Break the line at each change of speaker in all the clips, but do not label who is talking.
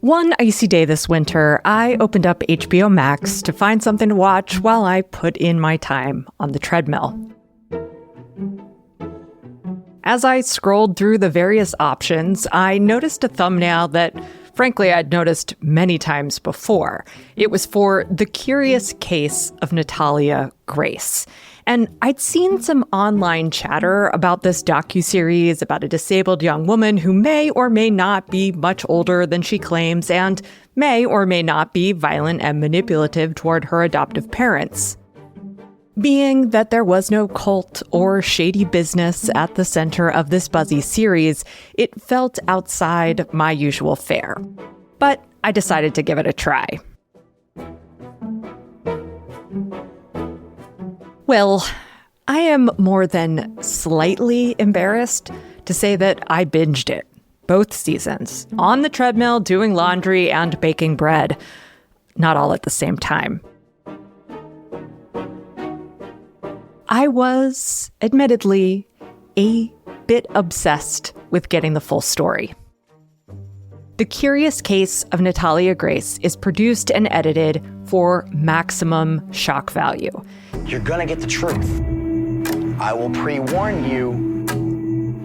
One icy day this winter, I opened up HBO Max to find something to watch while I put in my time on the treadmill. As I scrolled through the various options, I noticed a thumbnail that, frankly, I'd noticed many times before. It was for The Curious Case of Natalia Grace. And I'd seen some online chatter about this docuseries about a disabled young woman who may or may not be much older than she claims and may or may not be violent and manipulative toward her adoptive parents. Being that there was no cult or shady business at the center of this buzzy series, it felt outside my usual fare. But I decided to give it a try. Well, I am more than slightly embarrassed to say that I binged it, both seasons, on the treadmill, doing laundry and baking bread, not all at the same time. I was, admittedly, a bit obsessed with getting the full story. The Curious Case of Natalia Grace is produced and edited for maximum shock value.
You're gonna get the truth. I will pre-warn you,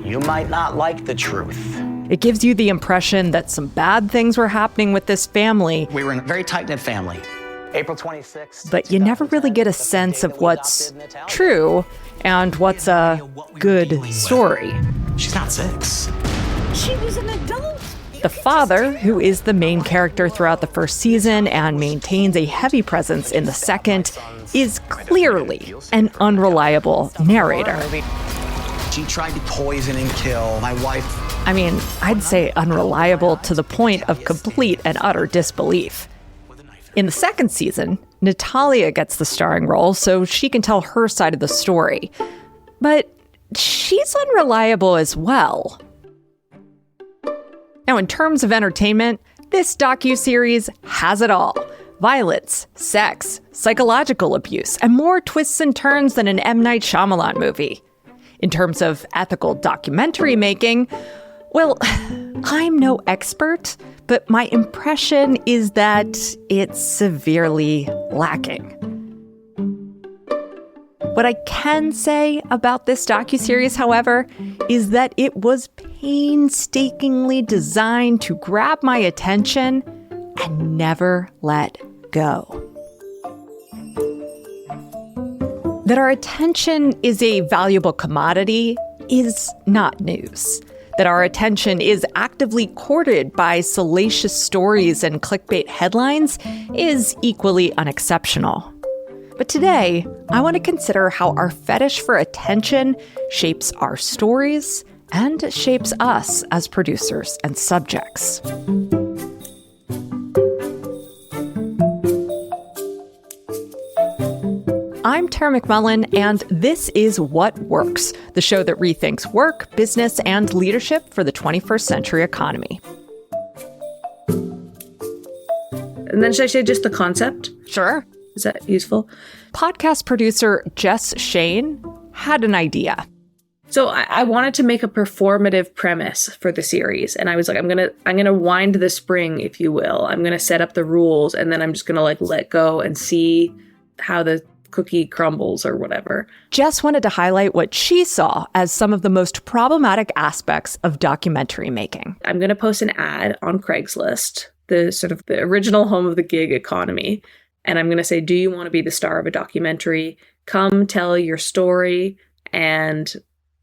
you might not like the truth.
It gives you the impression that some bad things were happening with this family.
We were in a very tight-knit family. April 26th.
But you never really get a sense of what's true and what's a good story.
She's not 6.
She was an adult.
The father, who is the main character throughout the first season and maintains a heavy presence in the second, is clearly an unreliable narrator.
She tried to poison and kill my wife.
I mean, I'd say unreliable to the point of complete and utter disbelief. In the second season, Natalia gets the starring role so she can tell her side of the story. But she's unreliable as well. Now, in terms of entertainment, this docuseries has it all. Violence, sex, psychological abuse, and more twists and turns than an M. Night Shyamalan movie. In terms of ethical documentary making, well, I'm no expert, but my impression is that it's severely lacking. What I can say about this docuseries, however, is that it was painstakingly designed to grab my attention and never let go. That our attention is a valuable commodity is not news. That our attention is actively courted by salacious stories and clickbait headlines is equally unexceptional. But today, I want to consider how our fetish for attention shapes our stories and shapes us as producers and subjects. I'm Tara McMullen, and this is What Works, the show that rethinks work, business, and leadership for the 21st century economy.
And then should I say just the concept?
Sure.
Is that useful?
Podcast producer Jess Shane had an idea.
So I wanted to make a performative premise for the series, and I was like, I'm gonna wind the spring, if you will. I'm gonna set up the rules, and then I'm just gonna let go and see how the cookie crumbles or whatever.
Jess wanted to highlight what she saw as some of the most problematic aspects of documentary making.
I'm gonna post an ad on Craigslist, the sort of the original home of the gig economy. And I'm going to say, do you want to be the star of a documentary? Come tell your story and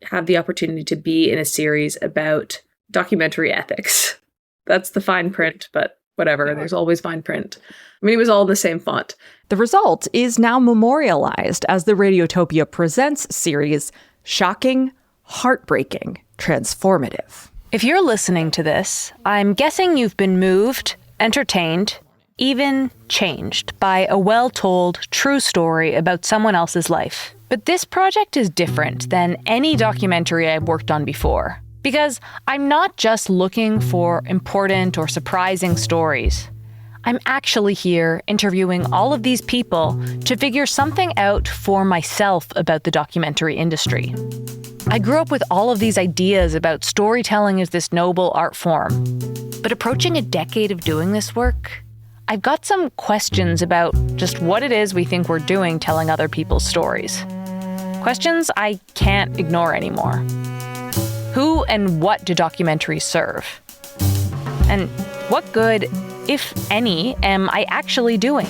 have the opportunity to be in a series about documentary ethics. That's the fine print, but whatever. There's always fine print. I mean, it was all in the same font.
The result is now memorialized as the Radiotopia Presents series, Shocking, Heartbreaking, Transformative.
If you're listening to this, I'm guessing you've been moved, entertained, even changed by a well-told, true story about someone else's life. But this project is different than any documentary I've worked on before, because I'm not just looking for important or surprising stories. I'm actually here interviewing all of these people to figure something out for myself about the documentary industry. I grew up with all of these ideas about storytelling as this noble art form. But approaching a decade of doing this work, I've got some questions about just what it is we think we're doing telling other people's stories. Questions I can't ignore anymore. Who and what do documentaries serve? And what good, if any, am I actually doing?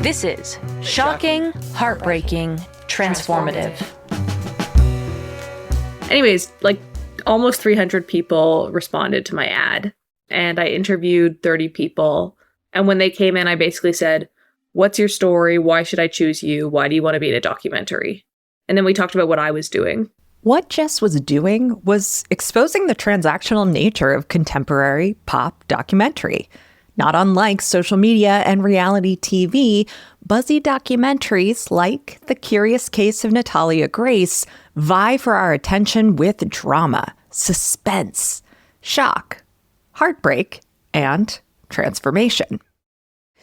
This is Shocking, Heartbreaking, Transformative.
Anyways, like almost 300 people responded to my ad, and I interviewed 30 people. And when they came in, I basically said, what's your story? Why should I choose you? Why do you want to be in a documentary? And then we talked about what I was doing.
What Jess was doing was exposing the transactional nature of contemporary pop documentary. Not unlike social media and reality TV, buzzy documentaries like The Curious Case of Natalia Grace vie for our attention with drama, suspense, shock, heartbreak, and transformation.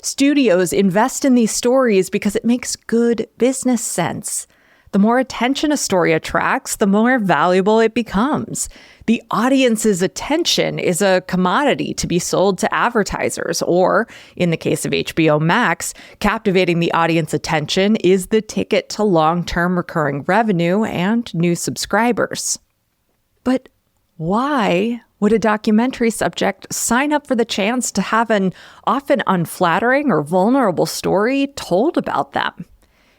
Studios invest in these stories because it makes good business sense. The more attention a story attracts, the more valuable it becomes. The audience's attention is a commodity to be sold to advertisers, or, in the case of HBO Max, captivating the audience attention is the ticket to long-term recurring revenue and new subscribers. But why would a documentary subject sign up for the chance to have an often unflattering or vulnerable story told about them?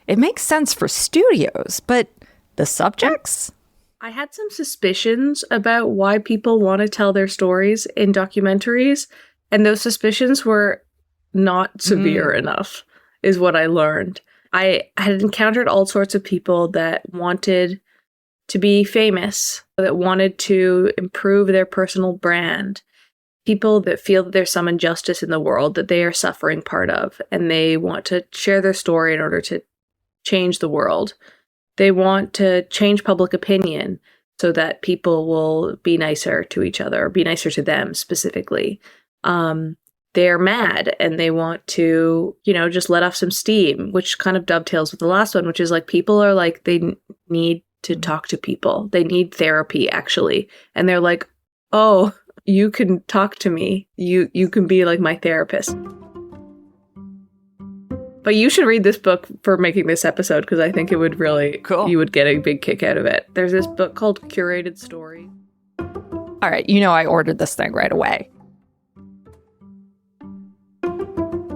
It makes sense for studios, but the subjects?
I had some suspicions about why people want to tell their stories in documentaries, and those suspicions were not severe enough, is what I learned. I had encountered all sorts of people that wanted to be famous, that wanted to improve their personal brand, people that feel that there's some injustice in the world that they are suffering part of, and they want to share their story in order to change the world. They want to change public opinion so that people will be nicer to each other, or be nicer to them specifically. They're mad and they want to, just let off some steam, which kind of dovetails with the last one, which is like people are like, they need to talk to people. They need therapy, actually. And they're like, oh, you can talk to me. You can be like my therapist. But you should read this book for making this episode, because I think it would really, you would get a big kick out of it. There's this book called Curated Story.
All right, I ordered this thing right away.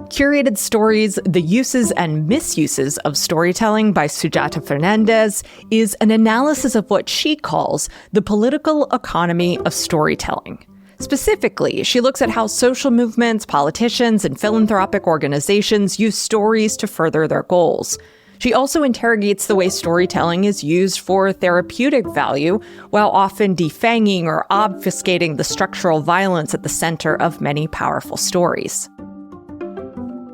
Curated Stories, The Uses and Misuses of Storytelling by Sujatha Fernandes is an analysis of what she calls the political economy of storytelling. Specifically, she looks at how social movements, politicians, and philanthropic organizations use stories to further their goals. She also interrogates the way storytelling is used for therapeutic value, while often defanging or obfuscating the structural violence at the center of many powerful stories.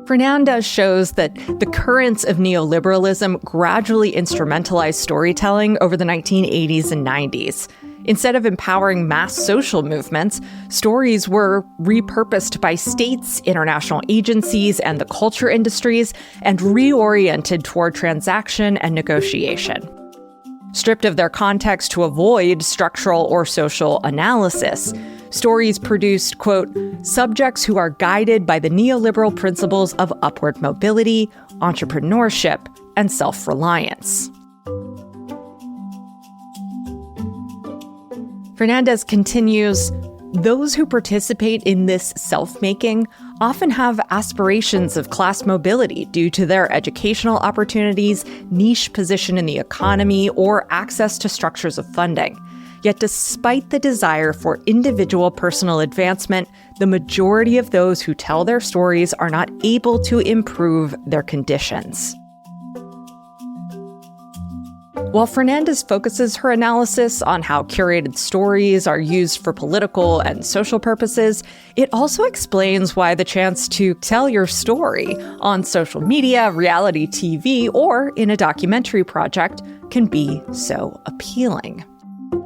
Fernandes shows that the currents of neoliberalism gradually instrumentalized storytelling over the 1980s and 90s. Instead of empowering mass social movements, stories were repurposed by states, international agencies, and the culture industries, and reoriented toward transaction and negotiation. Stripped of their context to avoid structural or social analysis, stories produced, quote, subjects who are guided by the neoliberal principles of upward mobility, entrepreneurship, and self-reliance. Fernandes continues, those who participate in this self-making often have aspirations of class mobility due to their educational opportunities, niche position in the economy, or access to structures of funding. Yet despite the desire for individual personal advancement, the majority of those who tell their stories are not able to improve their conditions. While Fernandes focuses her analysis on how curated stories are used for political and social purposes, it also explains why the chance to tell your story on social media, reality TV, or in a documentary project can be so appealing.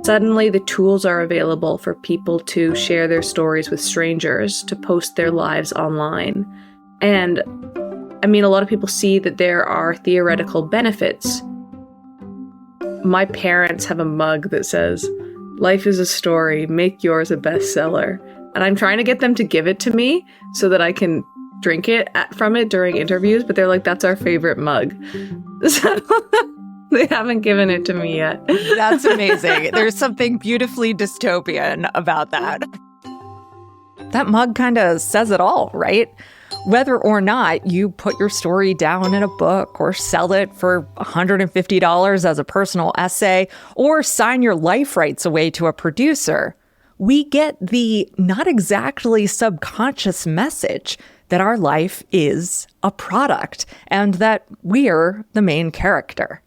Suddenly, the tools are available for people to share their stories with strangers, to post their lives online. And, a lot of people see that there are theoretical benefits. My parents have a mug that says, "Life is a story, make yours a bestseller." And I'm trying to get them to give it to me so that I can drink it from it during interviews, but they're like, that's our favorite mug. So they haven't given it to me yet.
That's amazing. There's something beautifully dystopian about that. That mug kind of says it all, right? Whether or not you put your story down in a book or sell it for $150 as a personal essay or sign your life rights away to a producer, we get the not exactly subconscious message that our life is a product and that we're the main character.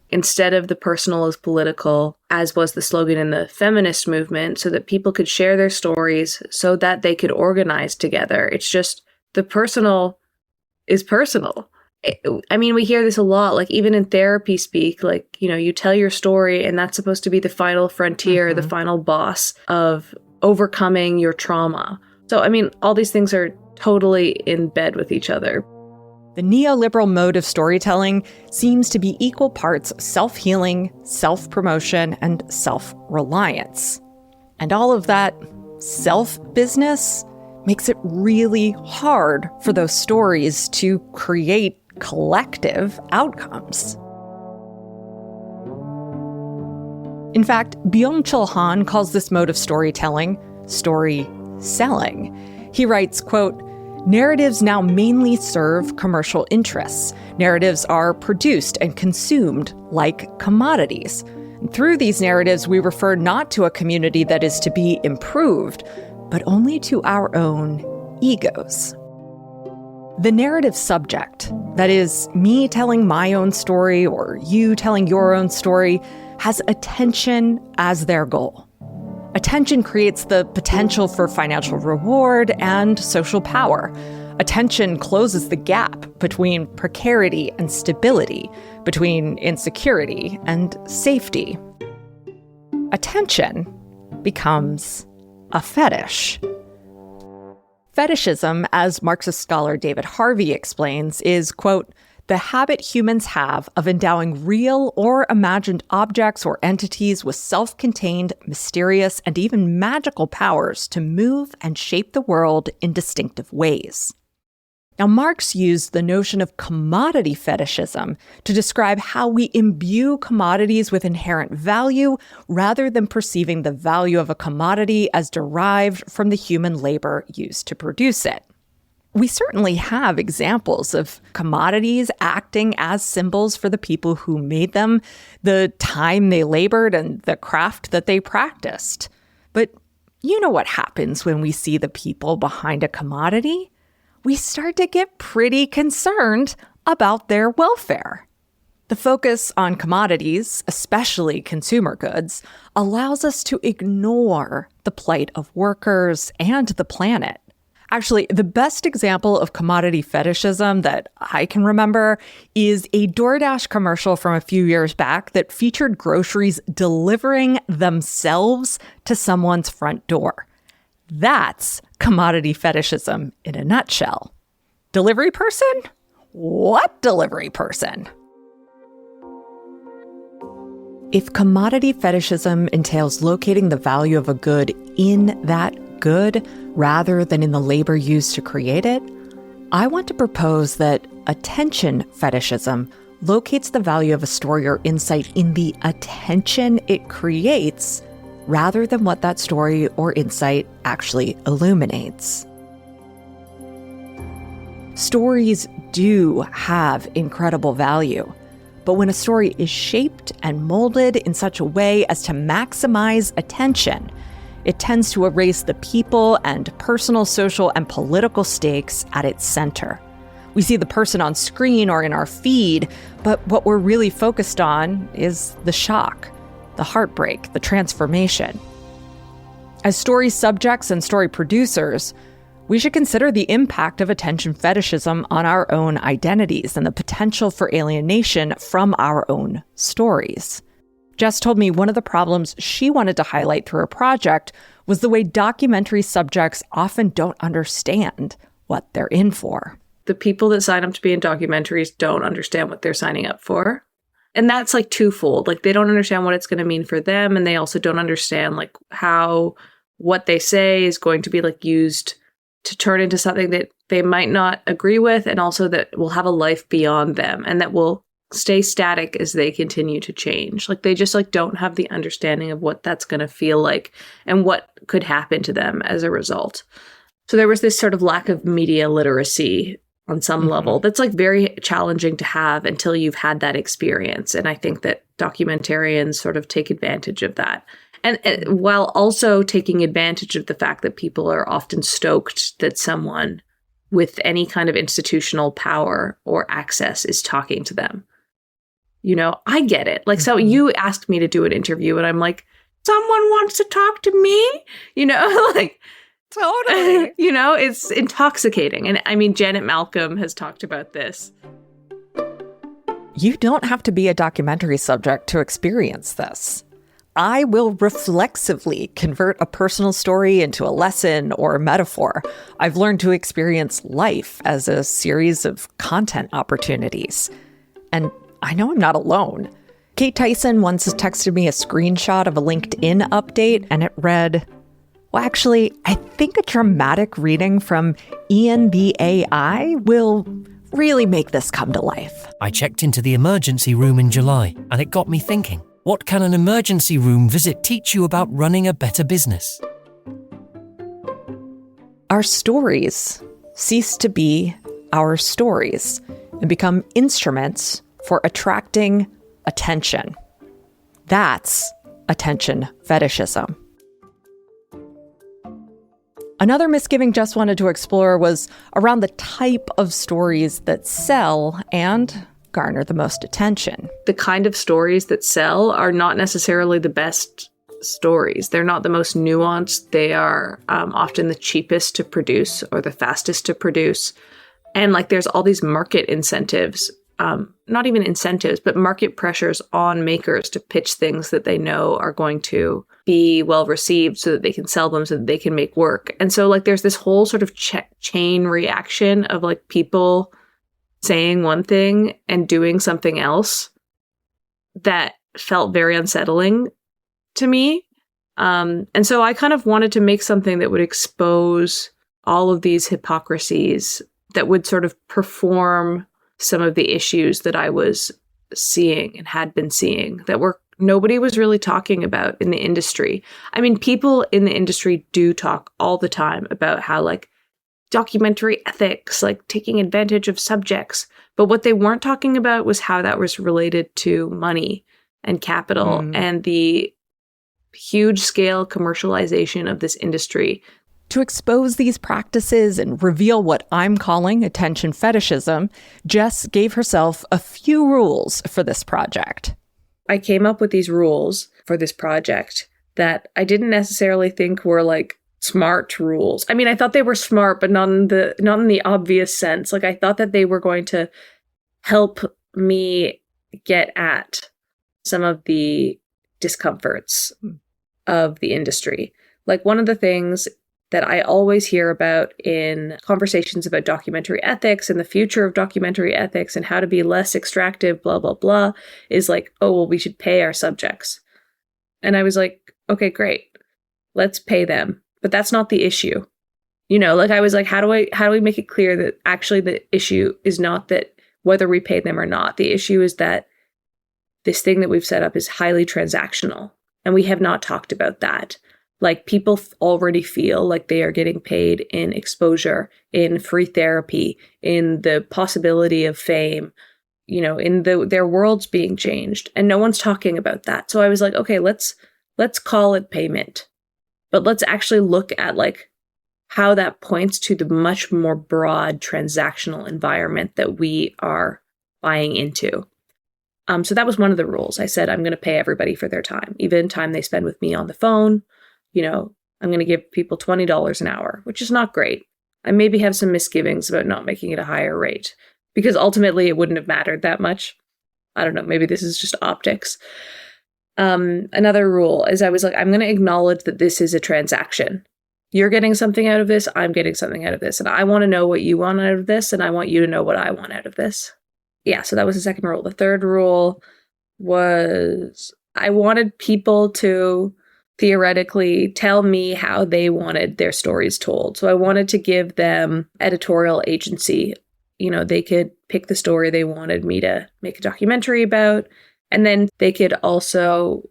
Instead of the personal is political, as was the slogan in the feminist movement, so that people could share their stories, so that they could organize together. It's just the personal is personal. I mean, we hear this a lot, like even in therapy speak, like, you know, you tell your story and that's supposed to be the final frontier, the final boss of overcoming your trauma. So, I mean, all these things are totally in bed with each other.
The neoliberal mode of storytelling seems to be equal parts self-healing, self-promotion, and self-reliance. And all of that self-business makes it really hard for those stories to create collective outcomes. In fact, Byung-Chul Han calls this mode of storytelling story selling. He writes, quote, "Narratives now mainly serve commercial interests. Narratives are produced and consumed like commodities. And through these narratives, we refer not to a community that is to be improved, but only to our own egos." The narrative subject, that is, me telling my own story or you telling your own story, has attention as their goal. Attention creates the potential for financial reward and social power. Attention closes the gap between precarity and stability, between insecurity and safety. Attention becomes a fetish. Fetishism, as Marxist scholar David Harvey explains, is, quote, "the habit humans have of endowing real or imagined objects or entities with self-contained, mysterious, and even magical powers to move and shape the world in distinctive ways." Now, Marx used the notion of commodity fetishism to describe how we imbue commodities with inherent value rather than perceiving the value of a commodity as derived from the human labor used to produce it. We certainly have examples of commodities acting as symbols for the people who made them, the time they labored, and the craft that they practiced. But you know what happens when we see the people behind a commodity? We start to get pretty concerned about their welfare. The focus on commodities, especially consumer goods, allows us to ignore the plight of workers and the planet. Actually, the best example of commodity fetishism that I can remember is a DoorDash commercial from a few years back that featured groceries delivering themselves to someone's front door. That's commodity fetishism in a nutshell. Delivery person? What delivery person? If commodity fetishism entails locating the value of a good in that good rather than in the labor used to create it, I want to propose that attention fetishism locates the value of a story or insight in the attention it creates rather than what that story or insight actually illuminates. Stories do have incredible value, but when a story is shaped and molded in such a way as to maximize attention, it tends to erase the people and personal, social, and political stakes at its center. We see the person on screen or in our feed, but what we're really focused on is the shock, the heartbreak, the transformation. As story subjects and story producers, we should consider the impact of attention fetishism on our own identities and the potential for alienation from our own stories. Jess told me one of the problems she wanted to highlight through her project was the way documentary subjects often don't understand what they're in for.
The people that sign up to be in documentaries don't understand what they're signing up for. And that's like twofold. Like they don't understand what it's going to mean for them. And they also don't understand like how what they say is going to be like used to turn into something that they might not agree with, and also that will have a life beyond them and that will stay static as they continue to change. Like they just like don't have the understanding of what that's going to feel like and what could happen to them as a result. So there was this sort of lack of media literacy on some level that's like very challenging to have until you've had that experience. And I think that documentarians sort of take advantage of that. And while also taking advantage of the fact that people are often stoked that someone with any kind of institutional power or access is talking to them. You know, I get it. Like, so you asked me to do an interview and I'm like, someone wants to talk to me, you know, like,
Totally.
you know, it's intoxicating. And I mean, Janet Malcolm has talked about this.
You don't have to be a documentary subject to experience this. I will reflexively convert a personal story into a lesson or a metaphor. I've learned to experience life as a series of content opportunities. And I know I'm not alone. Kate Tyson once texted me a screenshot of a LinkedIn update, and it read, well, actually, I think a dramatic reading from ENBAI will really make this come to life.
I checked into the emergency room in July, and it got me thinking. What can an emergency room visit teach you about running a better business?
Our stories cease to be our stories and become instruments for attracting attention. That's attention fetishism. Another misgiving Jess wanted to explore was around the type of stories that sell and garner the most attention.
The kind of stories that sell are not necessarily the best stories. They're not the most nuanced. They are often the cheapest to produce or the fastest to produce. And like there's all these market incentives, not even incentives, but market pressures on makers to pitch things that they know are going to be well received so that they can sell them, so that they can make work. And so like there's this whole sort of chain reaction of like people saying one thing and doing something else that felt very unsettling to me. And so I kind of wanted to make something that would expose all of these hypocrisies, that would sort of perform some of the issues that I was seeing and had been seeing that nobody was really talking about in the industry. I mean, people in the industry do talk all the time about how like documentary ethics, like taking advantage of subjects. But what they weren't talking about was how that was related to money and capital and the huge scale commercialization of this industry.
To expose these practices and reveal what I'm calling attention fetishism, Jess gave herself a few rules for this project.
I came up with these rules for this project that I didn't necessarily think were like smart rules. I mean, I thought they were smart, but not in the obvious sense. Like I thought that they were going to help me get at some of the discomforts of the industry. Like one of the things that I always hear about in conversations about documentary ethics and the future of documentary ethics and how to be less extractive, blah, blah, blah, is like, oh, well, we should pay our subjects. And I was like, okay, great. Let's pay them. But that's not the issue. You know, like I was like, how do we make it clear that actually the issue is not that whether we pay them or not. The issue is that this thing that we've set up is highly transactional. And we have not talked about that. Like people already feel like they are getting paid in exposure, in free therapy, in the possibility of fame, you know, in their worlds being changed. And no one's talking about that. So I was like, okay, let's call it payment. But let's actually look at like how that points to the much more broad transactional environment that we are buying into. So that was one of the rules. I said, I'm going to pay everybody for their time, even time they spend with me on the phone. You know, I'm going to give people $20 an hour, which is not great. I maybe have some misgivings about not making it a higher rate because ultimately it wouldn't have mattered that much. I don't know. Maybe this is just optics. Another rule is I was like, I'm going to acknowledge that this is a transaction. You're getting something out of this. I'm getting something out of this. And I want to know what you want out of this. And I want you to know what I want out of this. Yeah. So that was the second rule. The third rule was I wanted people to theoretically tell me how they wanted their stories told. So I wanted to give them editorial agency. You know, they could pick the story they wanted me to make a documentary about, and then they could also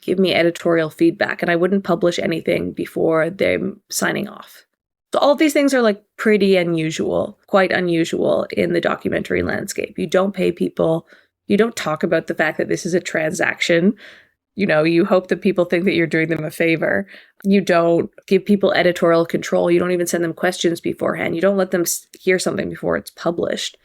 give me editorial feedback, and I wouldn't publish anything before them signing off. So all of these things are like pretty unusual, quite unusual in the documentary landscape. You don't pay people. You don't talk about the fact that this is a transaction. You know, you hope that people think that you're doing them a favor. You don't give people editorial control. You don't even send them questions beforehand. You don't let them hear something before it's published.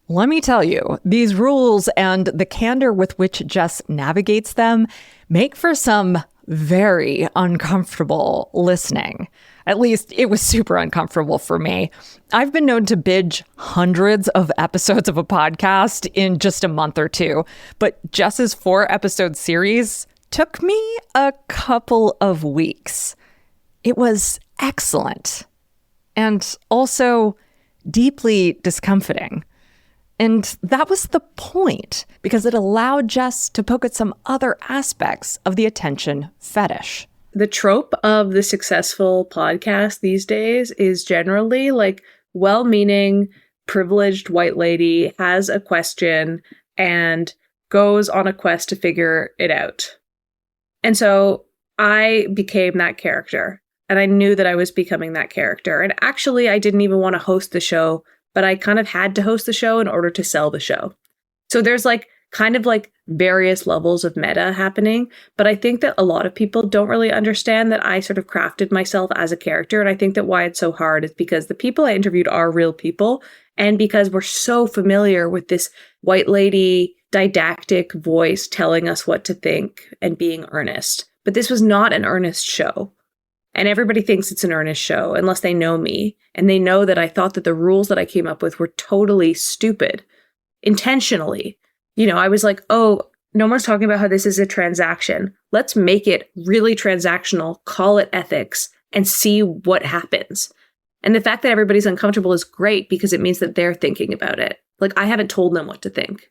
Let me tell you, these rules and the candor with which Jess navigates them make for some very uncomfortable listening. At least it was super uncomfortable for me. I've been known to binge hundreds of episodes of a podcast in just a month or two, but Jess's 4-episode series took me a couple of weeks. It was excellent and also deeply discomforting. And that was the point, because it allowed Jess to poke at some other aspects of the attention fetish.
The trope of the successful podcast these days is generally like well-meaning, privileged white lady has a question and goes on a quest to figure it out. And so I became that character, and I knew that I was becoming that character. And actually, I didn't even want to host the show, but I kind of had to host the show in order to sell the show. So there's like kind of like various levels of meta happening. But I think that a lot of people don't really understand that I sort of crafted myself as a character. And I think that why it's so hard is because the people I interviewed are real people. And because we're so familiar with this white lady didactic voice telling us what to think and being earnest. But this was not an earnest show. And everybody thinks it's an earnest show unless they know me. And they know that I thought that the rules that I came up with were totally stupid, intentionally. You know, I was like, oh, no one's talking about how this is a transaction. Let's make it really transactional, call it ethics, and see what happens. And the fact that everybody's uncomfortable is great because it means that they're thinking about it. Like, I haven't told them what to think.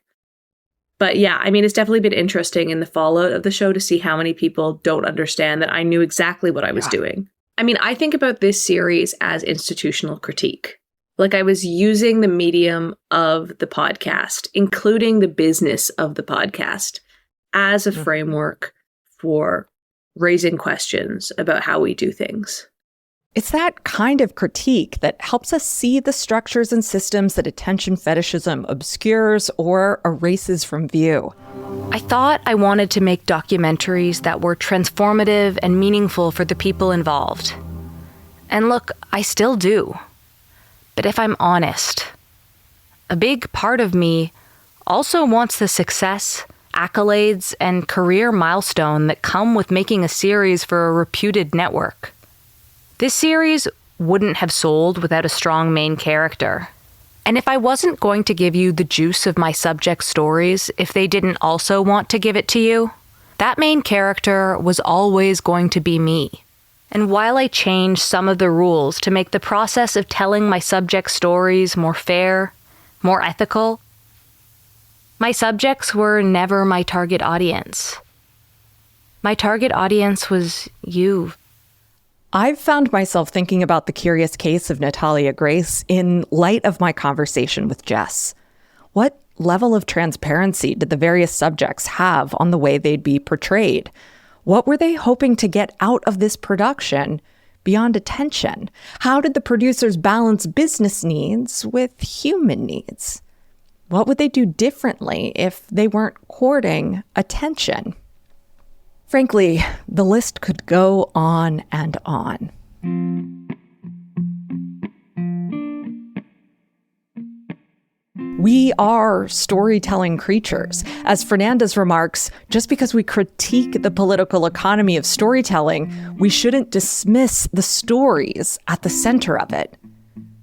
But yeah, I mean, it's definitely been interesting in the fallout of the show to see how many people don't understand that I knew exactly what I was doing. I mean, I think about this series as institutional critique. Like, I was using the medium of the podcast, including the business of the podcast, as a framework for raising questions about how we do things.
It's that kind of critique that helps us see the structures and systems that attention fetishism obscures or erases from view.
I thought I wanted to make documentaries that were transformative and meaningful for the people involved. And look, I still do. But if I'm honest, a big part of me also wants the success, accolades, and career milestone that come with making a series for a reputed network. This series wouldn't have sold without a strong main character. And if I wasn't going to give you the juice of my subjects' stories if they didn't also want to give it to you, that main character was always going to be me. And while I changed some of the rules to make the process of telling my subjects' stories more fair, more ethical, my subjects were never my target audience. My target audience was you.
I've found myself thinking about the curious case of Natalia Grace in light of my conversation with Jess. What level of transparency did the various subjects have on the way they'd be portrayed? What were they hoping to get out of this production beyond attention? How did the producers balance business needs with human needs? What would they do differently if they weren't courting attention? Frankly, the list could go on and on. We are storytelling creatures. As Fernandes remarks, just because we critique the political economy of storytelling, we shouldn't dismiss the stories at the center of it.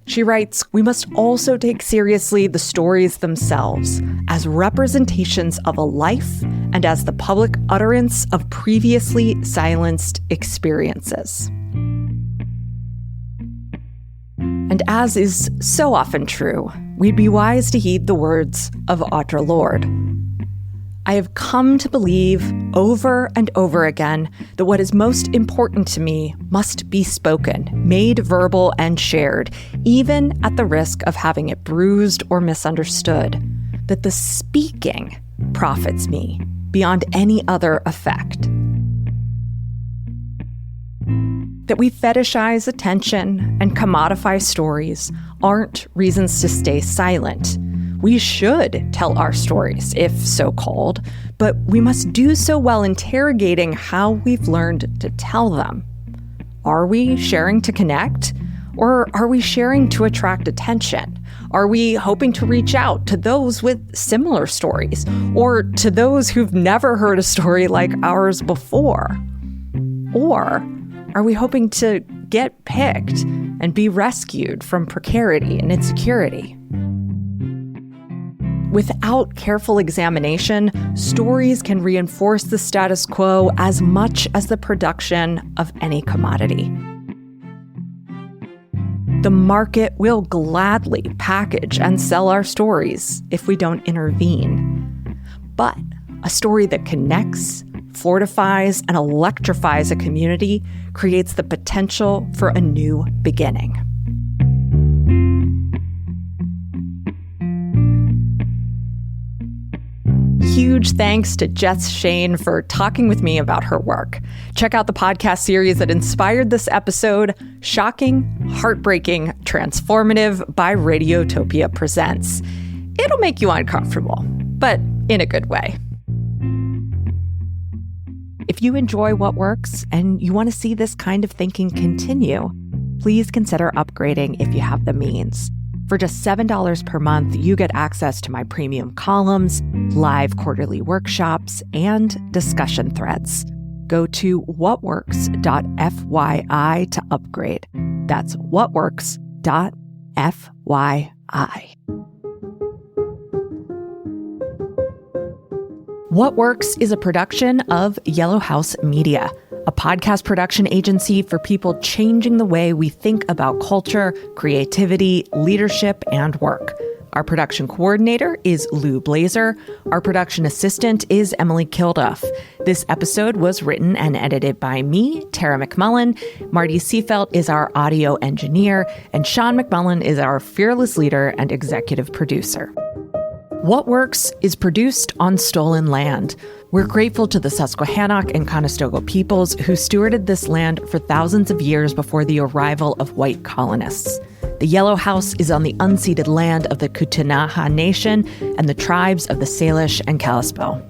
She writes, we must also take seriously the stories themselves as representations of a life and as the public utterance of previously silenced experiences. And as is so often true, we'd be wise to heed the words of Audre Lorde. I have come to believe over and over again that what is most important to me must be spoken, made verbal, and shared, even at the risk of having it bruised or misunderstood. That the speaking profits me beyond any other effect. That we fetishize attention and commodify stories aren't reasons to stay silent. We should tell our stories, if so called, but we must do so while interrogating how we've learned to tell them. Are we sharing to connect? Or are we sharing to attract attention? Are we hoping to reach out to those with similar stories, or to those who've never heard a story like ours before? Or are we hoping to get picked and be rescued from precarity and insecurity? Without careful examination, stories can reinforce the status quo as much as the production of any commodity. The market will gladly package and sell our stories if we don't intervene. But a story that connects, fortifies, and electrifies a community creates the potential for a new beginning. Huge thanks to Jess Shane for talking with me about her work. Check out the podcast series that inspired this episode, Shocking, Hearthbreaking, Transformative by Radiotopia Presents. It'll make you uncomfortable, but in a good way. If you enjoy What Works and you want to see this kind of thinking continue, please consider upgrading if you have the means. For just $7 per month, you get access to my premium columns, live quarterly workshops, and discussion threads. Go to whatworks.fyi to upgrade. That's whatworks.fyi. What Works is a production of Yellow House Media, a podcast production agency for people changing the way we think about culture, creativity, leadership, and work. Our production coordinator is Lou Blazer. Our production assistant is Emily Kilduff. This episode was written and edited by me, Tara McMullen. Marty Seafelt is our audio engineer, and Sean McMullen is our fearless leader and executive producer. What Works is produced on stolen land. We're grateful to the Susquehannock and Conestoga peoples who stewarded this land for thousands of years before the arrival of white colonists. The Yellow House is on the unceded land of the Ktunaxa Nation and the tribes of the Salish and Kalispel.